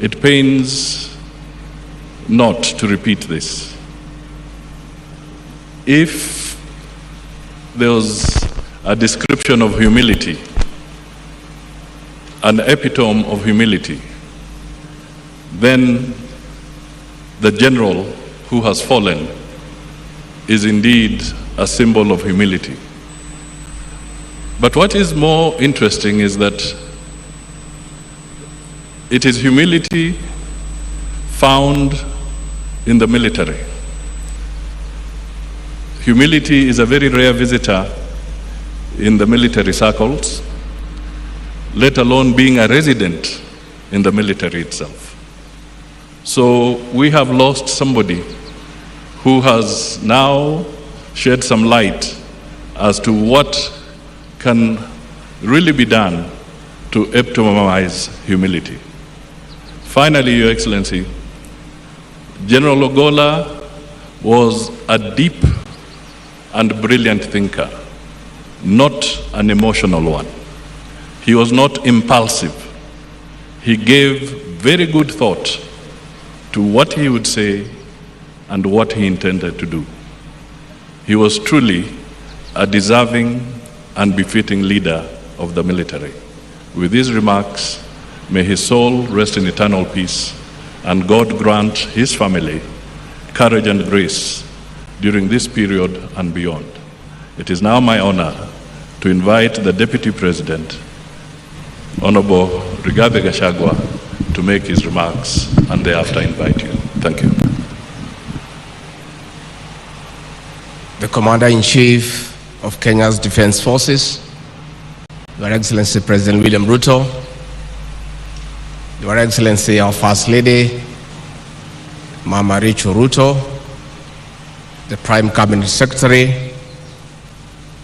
It pains not to repeat this. If there was a description of humility, an epitome of humility, then the general who has fallen is indeed a symbol of humility. But what is more interesting is that it is humility found in the military. Humility is a very rare visitor in the military circles, let alone being a resident in the military itself. So we have lost somebody who has now shed some light as to what can really be done to epitomize humility. Finally, Your Excellency, General Ogolla was a deep and brilliant thinker, not an emotional one. He was not impulsive. He gave very good thought to what he would say and what he intended to do. He was truly a deserving and befitting leader of the military. With these remarks, may his soul rest in eternal peace, and God grant his family courage and grace during this period and beyond. It is now my honor to invite the Deputy President, Honorable Rigathi Gachagua, to make his remarks and thereafter invite you. Thank you. The Commander-in-Chief of Kenya's Defense Forces, Your Excellency President William Ruto, Your Excellency our First Lady, Mama Rachel Ruto, the Prime Cabinet Secretary,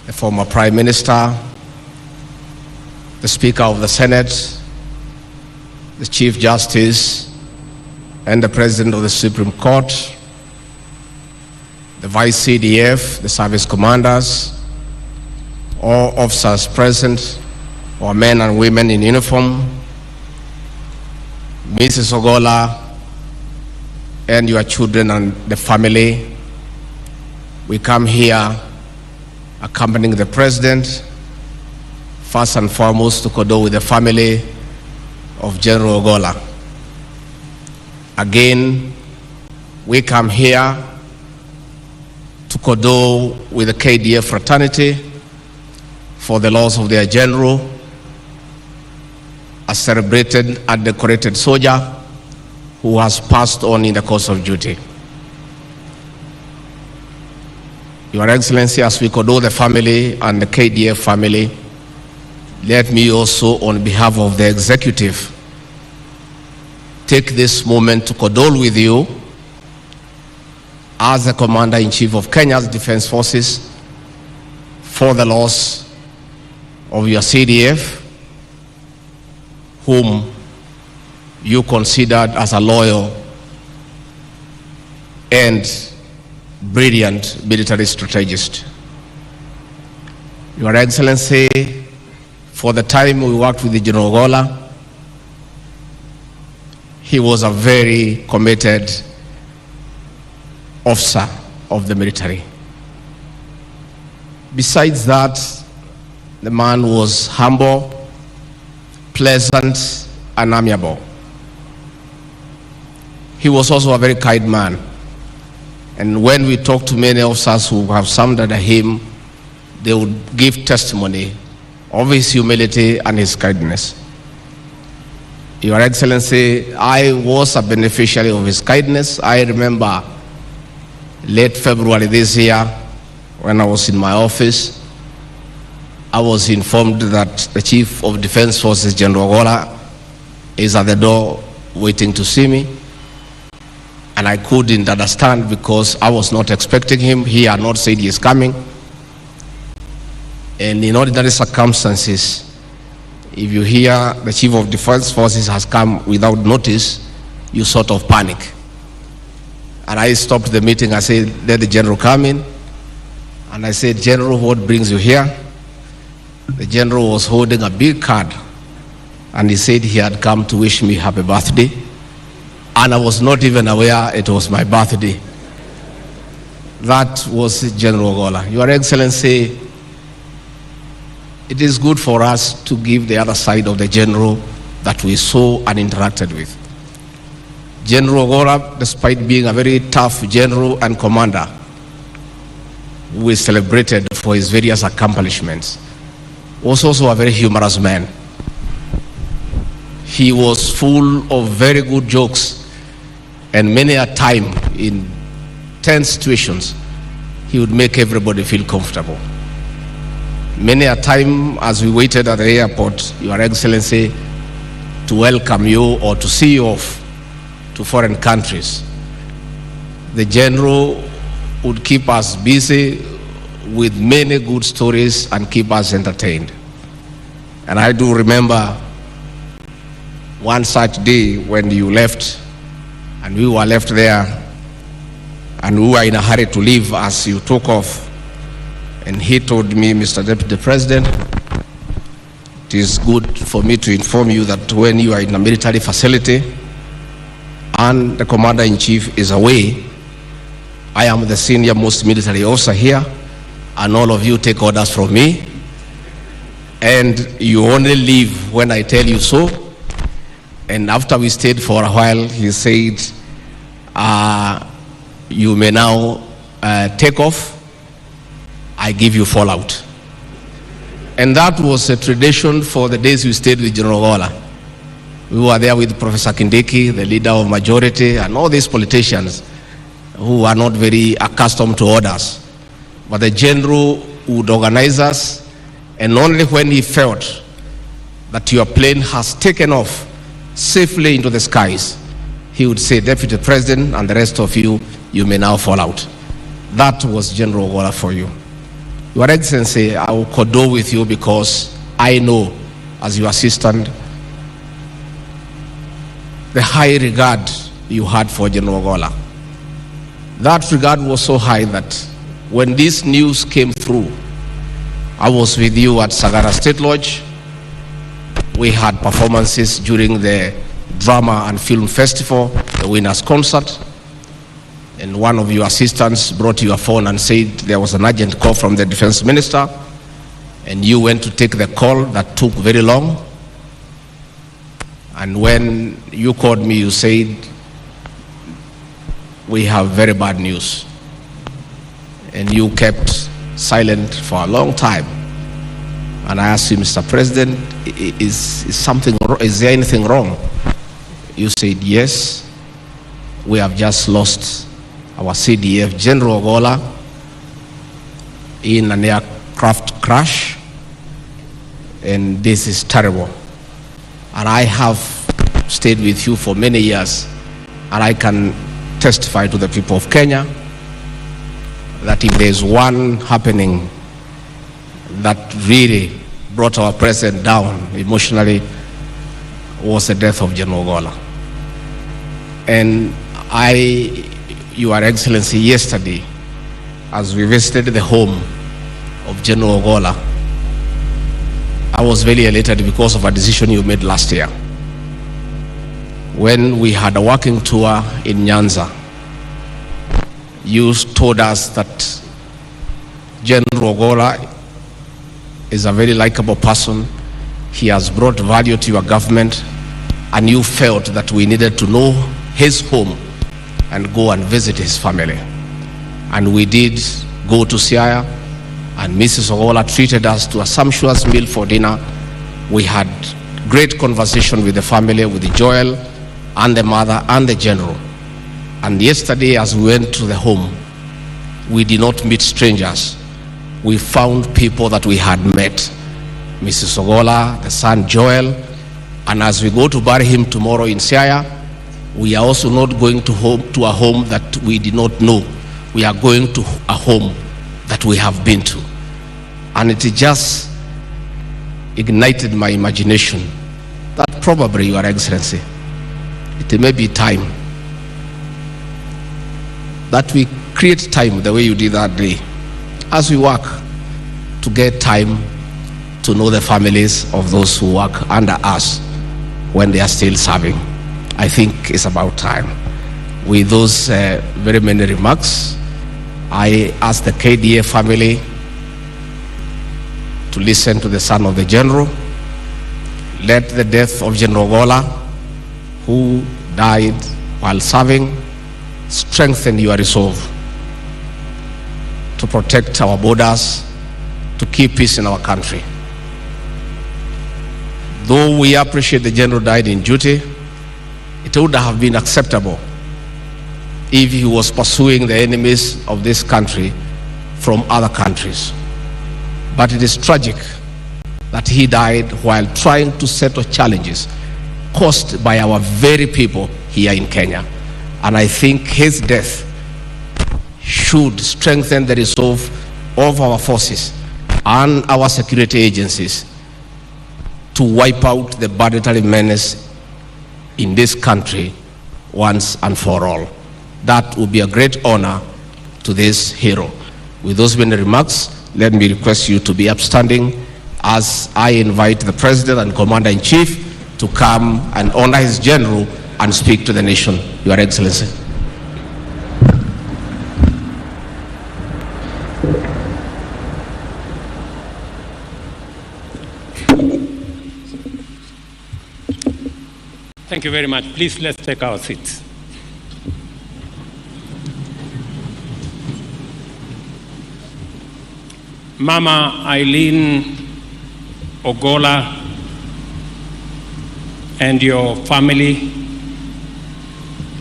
the former Prime Minister, the Speaker of the Senate, the Chief Justice, and the President of the Supreme Court, the Vice CDF, the service commanders, all officers present, our men and women in uniform, Mrs. Ogolla, and your children and the family. We come here accompanying the President, first and foremost to condole with the family of General Ogolla. Again, we come here to condole with the KDF fraternity for the loss of their general, a celebrated and decorated soldier who has passed on in the course of duty. Your Excellency, as we condole the family and the KDF family, let me also, on behalf of the executive, take this moment to condole with you as the Commander-in-Chief of Kenya's Defense Forces for the loss of your CDF, whom you considered as a loyal and brilliant military strategist. Your Excellency, for the time we worked with the General Ogolla, he was a very committed officer of the military. Besides that, the man was humble, pleasant, and amiable. He was also a very kind man. And when we talk to many officers who have served under him, they would give testimony of his humility and his kindness. Your Excellency, I was a beneficiary of his kindness. I remember late February this year, when I was in my office, I was informed that the Chief of Defense Forces, General Ogolla, is at the door waiting to see me. And I couldn't understand because I was not expecting him. He had not said he is coming. And in ordinary circumstances, if you hear the Chief of Defense Forces has come without notice, you sort of panic. And I stopped the meeting. I said, let the General come in. And I said, General, what brings you here? The General was holding a big card. And he said he had come to wish me happy birthday. and I was not even aware it was my birthday. That was General Ogolla. Your Excellency, it is good for us to give the other side of the general that we saw and interacted with. General Ogolla, despite being a very tough general and commander, who is celebrated for his various accomplishments, was also a very humorous man. He was full of very good jokes, and many a time in tense situations, he would make everybody feel comfortable. Many a time as we waited at the airport, Your Excellency, to welcome you or to see you off to foreign countries, the general would keep us busy with many good stories and keep us entertained. And I do remember one such day when you left and we were left there and we were in a hurry to leave as you took off. And he told me, Mr. Deputy President, it is good for me to inform you that when you are in a military facility and the Commander-in-Chief is away, I am the senior most military officer here, and all of you take orders from me, and you only leave when I tell you so. And after we stayed for a while, he said, you may now take off. I give you fallout. And that was a tradition for the days we stayed with General Ogolla. We were there with Professor Kindiki, the leader of majority, and all these politicians who are not very accustomed to orders. But the general would organize us, and only when he felt that your plane has taken off safely into the skies, he would say, Deputy President and the rest of you, you may now fall out. That was General Ogolla for you. Your Excellency, I will condole with you because I know, as your assistant, the high regard you had for General Ogolla. That regard was so high that when this news came through, I was with you at Sagara State Lodge. We had performances during the Drama and Film Festival, the Winners Concert, and one of your assistants brought you a phone and said there was an urgent call from the Defense Minister, and you went to take the call that took very long. And when you called me, you said, we have very bad news. And you kept silent for a long time. And I asked you, Mr. President, is there anything wrong? You said, yes, we have just lost our CDF General Ogolla in an aircraft crash, and this is terrible. And I have stayed with you for many years, and I can testify to the people of Kenya that if there's one happening that really brought our president down emotionally, was the death of General Ogolla. And Your Excellency, yesterday, as we visited the home of General Ogolla, I was very elated because of a decision you made last year. When we had a working tour in Nyanza, you told us that General Ogolla is a very likable person. He has brought value to your government, and you felt that we needed to know his home and go and visit his family. And we did go to Siaya, and Mrs. Ogolla treated us to a sumptuous meal for dinner. We had great conversation with the family, with Joel and the mother and the general. And yesterday, as we went to the home, we did not meet strangers. We found people that we had met. Mrs. Ogolla, the son Joel, and as we go to bury him tomorrow in Siaya, we are also not going to a home that we did not know. We are going to a home that we have been to. And it just ignited my imagination that probably, Your Excellency, it may be time that we create time the way you did that day, as we work to get time to know the families of those who work under us when they are still serving. I think it's about time. With those very many remarks, I ask the KDA family to listen to the son of the general. Let the death of General Ogola, who died while serving, strengthen your resolve to protect our borders, to keep peace in our country. Though we appreciate the general died in duty, it would have been acceptable if he was pursuing the enemies of this country from other countries. But it is tragic that he died while trying to settle challenges caused by our very people here in Kenya. And I think his death should strengthen the resolve of our forces and our security agencies to wipe out the banditry menace in this country once and for all. That would be a great honor to this hero. With those many remarks, let me request you to be upstanding as I invite the President and Commander-in-Chief to come and honor his general and speak to the nation. Your Excellency. Thank you very much. Please, let's take our seats. Mama Eileen Ogola and your family,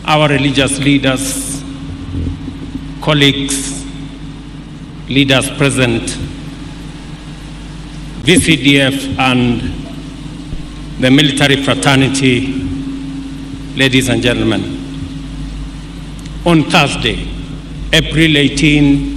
our religious leaders, colleagues, leaders present, VCDF and the military fraternity, ladies and gentlemen. On Thursday, April 18,